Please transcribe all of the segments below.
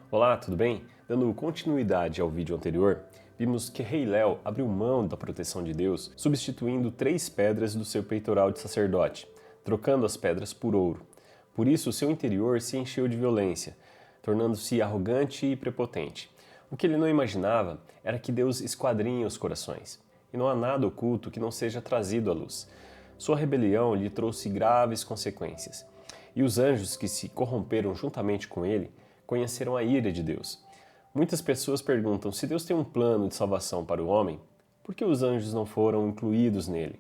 Olá, tudo bem? Dando continuidade ao vídeo anterior, vimos que Rei Léo abriu mão da proteção de Deus, substituindo 3 pedras do seu peitoral de sacerdote, trocando as pedras por ouro. Por isso, seu interior se encheu de violência, tornando-se arrogante e prepotente. O que ele não imaginava era que Deus esquadrinha os corações, e não há nada oculto que não seja trazido à luz. Sua rebelião lhe trouxe graves consequências, e os anjos que se corromperam juntamente com ele conheceram a ira de Deus. Muitas pessoas perguntam: se Deus tem um plano de salvação para o homem, por que os anjos não foram incluídos nele?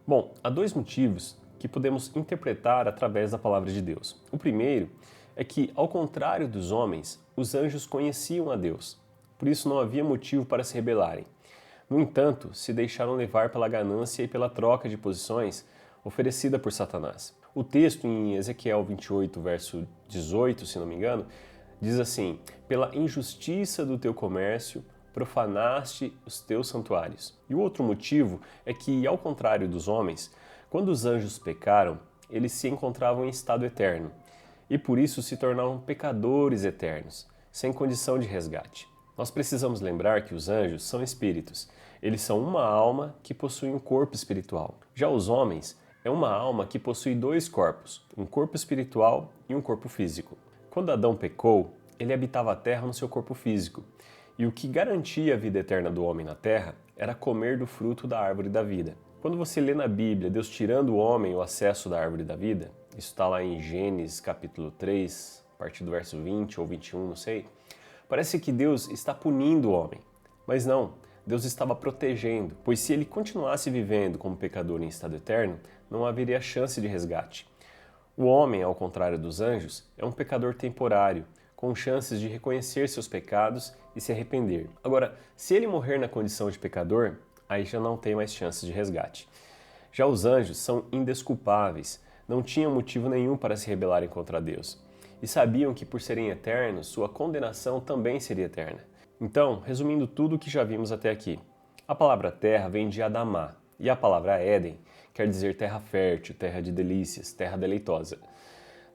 Bom, há 2 motivos que podemos interpretar através da palavra de Deus. O primeiro é que, ao contrário dos homens, os anjos conheciam a Deus, por isso não havia motivo para se rebelarem. No entanto, se deixaram levar pela ganância e pela troca de posições oferecida por Satanás. O texto em Ezequiel 28, verso 18, se não me engano, diz assim: pela injustiça do teu comércio, profanaste os teus santuários. E o outro motivo é que, ao contrário dos homens, quando os anjos pecaram, eles se encontravam em estado eterno, e por isso se tornavam pecadores eternos, sem condição de resgate. Nós precisamos lembrar que os anjos são espíritos. Eles são uma alma que possui um corpo espiritual. Já os homens é uma alma que possui 2 corpos, um corpo espiritual e um corpo físico. Quando Adão pecou, ele habitava a terra no seu corpo físico, e o que garantia a vida eterna do homem na terra era comer do fruto da árvore da vida. Quando você lê na Bíblia Deus tirando o homem o acesso da árvore da vida, isso está lá em Gênesis capítulo 3, a partir do verso 20 ou 21, não sei, parece que Deus está punindo o homem. Mas não, Deus estava protegendo, pois se ele continuasse vivendo como pecador em estado eterno, não haveria chance de resgate. O homem, ao contrário dos anjos, é um pecador temporário, com chances de reconhecer seus pecados e se arrepender. Agora, se ele morrer na condição de pecador, aí já não tem mais chances de resgate. Já os anjos são indesculpáveis, não tinham motivo nenhum para se rebelarem contra Deus, e sabiam que por serem eternos, sua condenação também seria eterna. Então, resumindo tudo o que já vimos até aqui, a palavra terra vem de Adamá, e a palavra Éden quer dizer terra fértil, terra de delícias, terra deleitosa.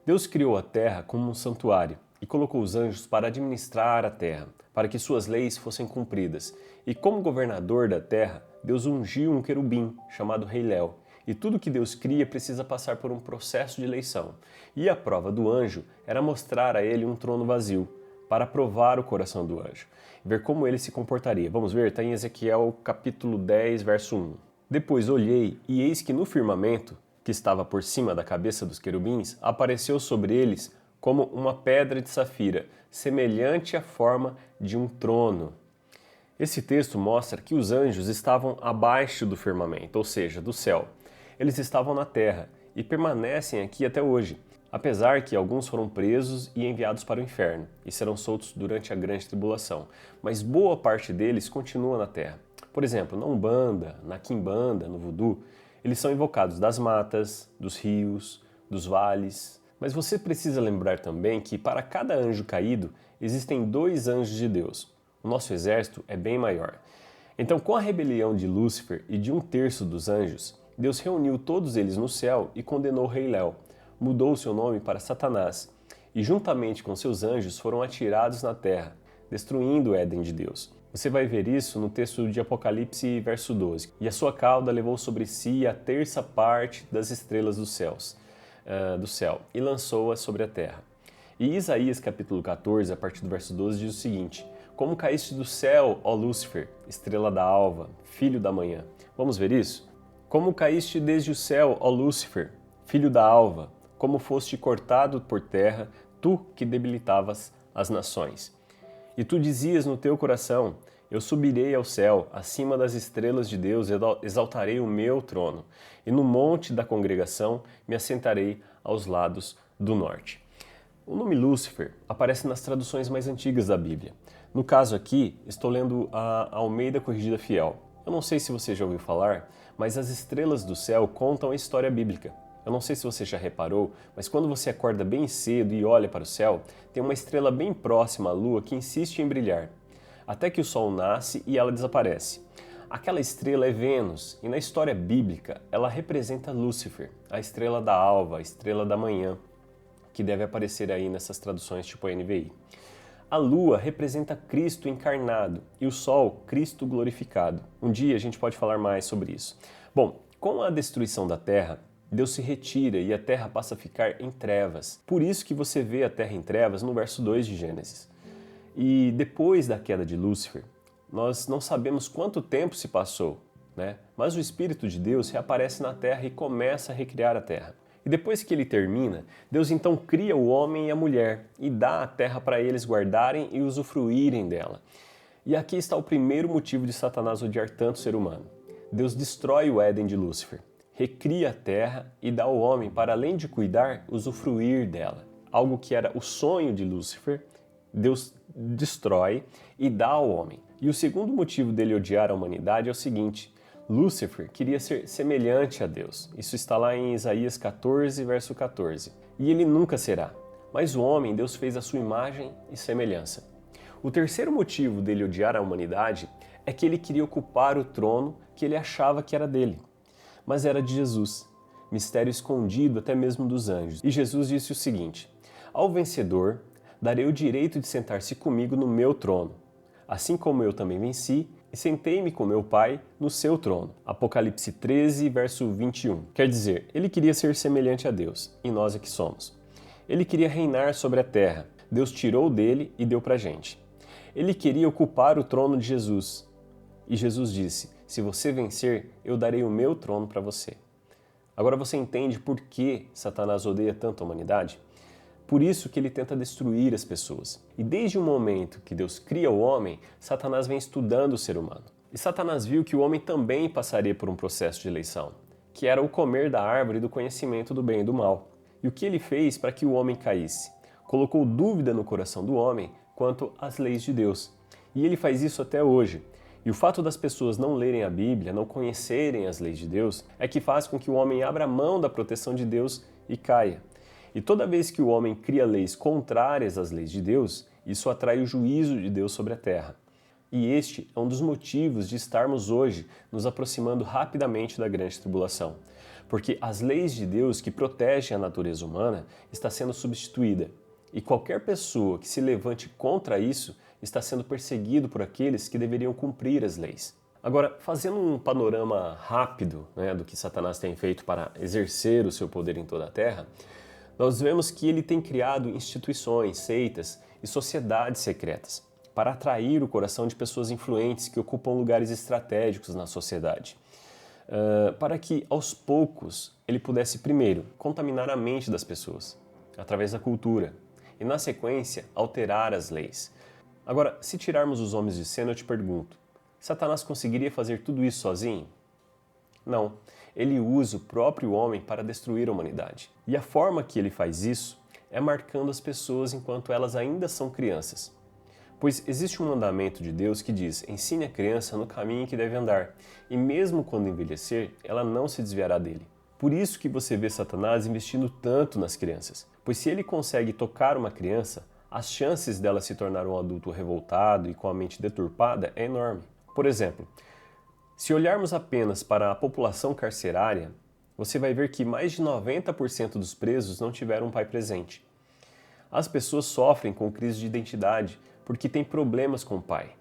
Deus criou a terra como um santuário e colocou os anjos para administrar a terra, para que suas leis fossem cumpridas. E como governador da terra, Deus ungiu um querubim chamado Rei Léo. E tudo que Deus cria precisa passar por um processo de eleição. E a prova do anjo era mostrar a ele um trono vazio, para provar o coração do anjo, ver como ele se comportaria. Vamos ver, está em Ezequiel capítulo 10, verso 1. Depois olhei, e eis que no firmamento, que estava por cima da cabeça dos querubins, apareceu sobre eles como uma pedra de safira, semelhante à forma de um trono. Esse texto mostra que os anjos estavam abaixo do firmamento, ou seja, do céu. Eles estavam na terra e permanecem aqui até hoje, apesar que alguns foram presos e enviados para o inferno e serão soltos durante a grande tribulação, mas boa parte deles continua na terra. Por exemplo, na Umbanda, na Quimbanda, no Voodoo, eles são invocados das matas, dos rios, dos vales. Mas você precisa lembrar também que para cada anjo caído existem 2 anjos de Deus. O nosso exército é bem maior. Então, com a rebelião de Lúcifer e de 1/3 dos anjos, Deus reuniu todos eles no céu e condenou o Rei Léo. Mudou seu nome para Satanás e, juntamente com seus anjos, foram atirados na terra, destruindo o Éden de Deus. Você vai ver isso no texto de Apocalipse, verso 12. E a sua cauda levou sobre si a 1/3 parte das estrelas do céu e lançou-as sobre a terra. E Isaías capítulo 14, a partir do verso 12, diz o seguinte: como caíste do céu, ó Lúcifer, estrela da alva, filho da manhã. Vamos ver isso? Como caíste desde o céu, ó Lúcifer, filho da alva, como foste cortado por terra, tu que debilitavas as nações. E tu dizias no teu coração: eu subirei ao céu, acima das estrelas de Deus, exaltarei o meu trono, e no monte da congregação me assentarei aos lados do norte. O nome Lúcifer aparece nas traduções mais antigas da Bíblia. No caso aqui, estou lendo a Almeida Corrigida Fiel. Eu não sei se você já ouviu falar, mas as estrelas do céu contam a história bíblica. Eu não sei se você já reparou, mas quando você acorda bem cedo e olha para o céu, tem uma estrela bem próxima à Lua que insiste em brilhar, até que o Sol nasce e ela desaparece. Aquela estrela é Vênus, e na história bíblica ela representa Lúcifer, a estrela da alva, a estrela da manhã, que deve aparecer aí nessas traduções tipo NVI. A lua representa Cristo encarnado e o sol, Cristo glorificado. Um dia a gente pode falar mais sobre isso. Bom, com a destruição da terra, Deus se retira e a terra passa a ficar em trevas. Por isso que você vê a terra em trevas no verso 2 de Gênesis. E depois da queda de Lúcifer, nós não sabemos quanto tempo se passou, né? Mas o Espírito de Deus reaparece na terra e começa a recriar a terra. E depois que ele termina, Deus então cria o homem e a mulher e dá a terra para eles guardarem e usufruírem dela. E aqui está o primeiro motivo de Satanás odiar tanto o ser humano. Deus destrói o Éden de Lúcifer, recria a terra e dá ao homem para, além de cuidar, usufruir dela. Algo que era o sonho de Lúcifer, Deus destrói e dá ao homem. E o segundo motivo dele odiar a humanidade é o seguinte: Lúcifer queria ser semelhante a Deus. Isso está lá em Isaías 14, verso 14. E ele nunca será. Mas o homem, Deus fez a sua imagem e semelhança. O terceiro motivo dele odiar a humanidade é que ele queria ocupar o trono que ele achava que era dele. Mas era de Jesus, mistério escondido até mesmo dos anjos. E Jesus disse o seguinte: ao vencedor darei o direito de sentar-se comigo no meu trono, assim como eu também venci e sentei-me com meu Pai no seu trono. Apocalipse 13, verso 21. Quer dizer, ele queria ser semelhante a Deus, e nós é que somos. Ele queria reinar sobre a terra. Deus tirou dele e deu pra gente. Ele queria ocupar o trono de Jesus. E Jesus disse: se você vencer, eu darei o meu trono para você. Agora você entende por que Satanás odeia tanto a humanidade? Por isso que ele tenta destruir as pessoas. E desde o momento que Deus cria o homem, Satanás vem estudando o ser humano. E Satanás viu que o homem também passaria por um processo de eleição, que era o comer da árvore do conhecimento do bem e do mal. E o que ele fez para que o homem caísse? Colocou dúvida no coração do homem quanto às leis de Deus. E ele faz isso até hoje. E o fato das pessoas não lerem a Bíblia, não conhecerem as leis de Deus, é que faz com que o homem abra mão da proteção de Deus e caia. E toda vez que o homem cria leis contrárias às leis de Deus, isso atrai o juízo de Deus sobre a terra. E este é um dos motivos de estarmos hoje nos aproximando rapidamente da grande tribulação. Porque as leis de Deus que protegem a natureza humana está sendo substituída. E qualquer pessoa que se levante contra isso está sendo perseguido por aqueles que deveriam cumprir as leis. Agora, fazendo um panorama rápido, do que Satanás tem feito para exercer o seu poder em toda a terra, nós vemos que ele tem criado instituições, seitas e sociedades secretas para atrair o coração de pessoas influentes que ocupam lugares estratégicos na sociedade. Para que, aos poucos, ele pudesse, primeiro, contaminar a mente das pessoas, através da cultura, e, na sequência, alterar as leis. Agora, se tirarmos os homens de cena, eu te pergunto, Satanás conseguiria fazer tudo isso sozinho? Não. Ele usa o próprio homem para destruir a humanidade. E a forma que ele faz isso é marcando as pessoas enquanto elas ainda são crianças. Pois existe um mandamento de Deus que diz: ensine a criança no caminho em que deve andar, e mesmo quando envelhecer, ela não se desviará dele. Por isso que você vê Satanás investindo tanto nas crianças. Pois se ele consegue tocar uma criança, as chances dela se tornar um adulto revoltado e com a mente deturpada é enorme. Por exemplo, se olharmos apenas para a população carcerária, você vai ver que mais de 90% dos presos não tiveram um pai presente. As pessoas sofrem com crise de identidade porque têm problemas com o pai.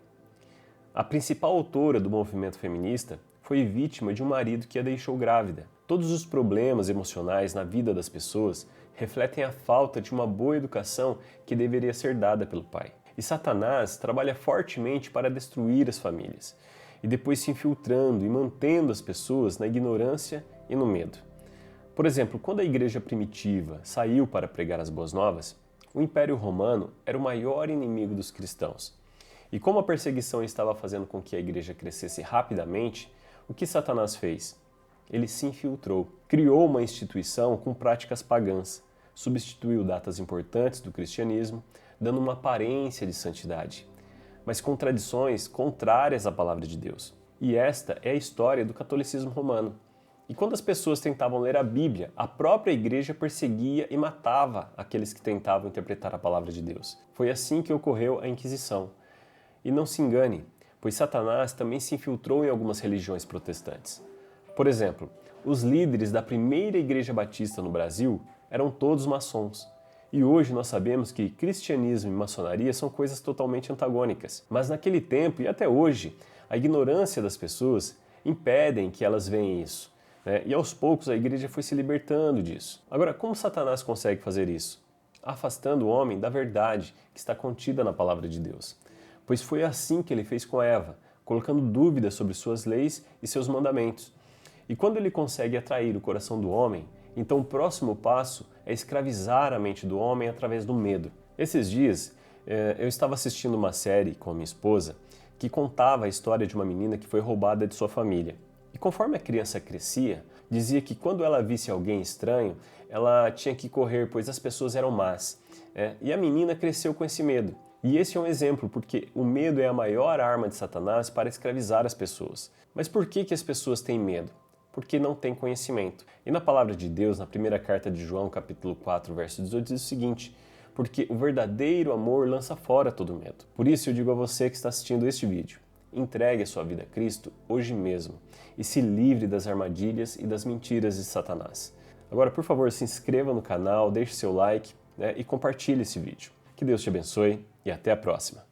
A principal autora do movimento feminista foi vítima de um marido que a deixou grávida. Todos os problemas emocionais na vida das pessoas refletem a falta de uma boa educação que deveria ser dada pelo pai. E Satanás trabalha fortemente para destruir as famílias, e depois se infiltrando e mantendo as pessoas na ignorância e no medo. Por exemplo, quando a igreja primitiva saiu para pregar as boas novas, o Império Romano era o maior inimigo dos cristãos. E como a perseguição estava fazendo com que a igreja crescesse rapidamente, o que Satanás fez? Ele se infiltrou, criou uma instituição com práticas pagãs, substituiu datas importantes do cristianismo, dando uma aparência de santidade, mas com tradições contrárias à palavra de Deus. E esta é a história do catolicismo romano. E quando as pessoas tentavam ler a Bíblia, a própria igreja perseguia e matava aqueles que tentavam interpretar a palavra de Deus. Foi assim que ocorreu a Inquisição. E não se engane, pois Satanás também se infiltrou em algumas religiões protestantes. Por exemplo, os líderes da primeira igreja batista no Brasil eram todos maçons. E hoje nós sabemos que cristianismo e maçonaria são coisas totalmente antagônicas. Mas naquele tempo e até hoje, a ignorância das pessoas impedem que elas vejam isso, né? E aos poucos a igreja foi se libertando disso. Agora, como Satanás consegue fazer isso? Afastando o homem da verdade que está contida na palavra de Deus. Pois foi assim que ele fez com Eva, colocando dúvidas sobre suas leis e seus mandamentos. E quando ele consegue atrair o coração do homem, então o próximo passo é escravizar a mente do homem através do medo. Esses dias eu estava assistindo uma série com a minha esposa que contava a história de uma menina que foi roubada de sua família. E conforme a criança crescia, dizia que quando ela visse alguém estranho, ela tinha que correr, pois as pessoas eram más. E a menina cresceu com esse medo. E esse é um exemplo, porque o medo é a maior arma de Satanás para escravizar as pessoas. Mas por que as pessoas têm medo? Porque não têm conhecimento. E na palavra de Deus, na primeira carta de João, capítulo 4, verso 18, diz o seguinte: porque o verdadeiro amor lança fora todo medo. Por isso eu digo a você que está assistindo este vídeo, entregue a sua vida a Cristo hoje mesmo e se livre das armadilhas e das mentiras de Satanás. Agora, por favor, se inscreva no canal, deixe seu like, e compartilhe esse vídeo. Que Deus te abençoe e até a próxima.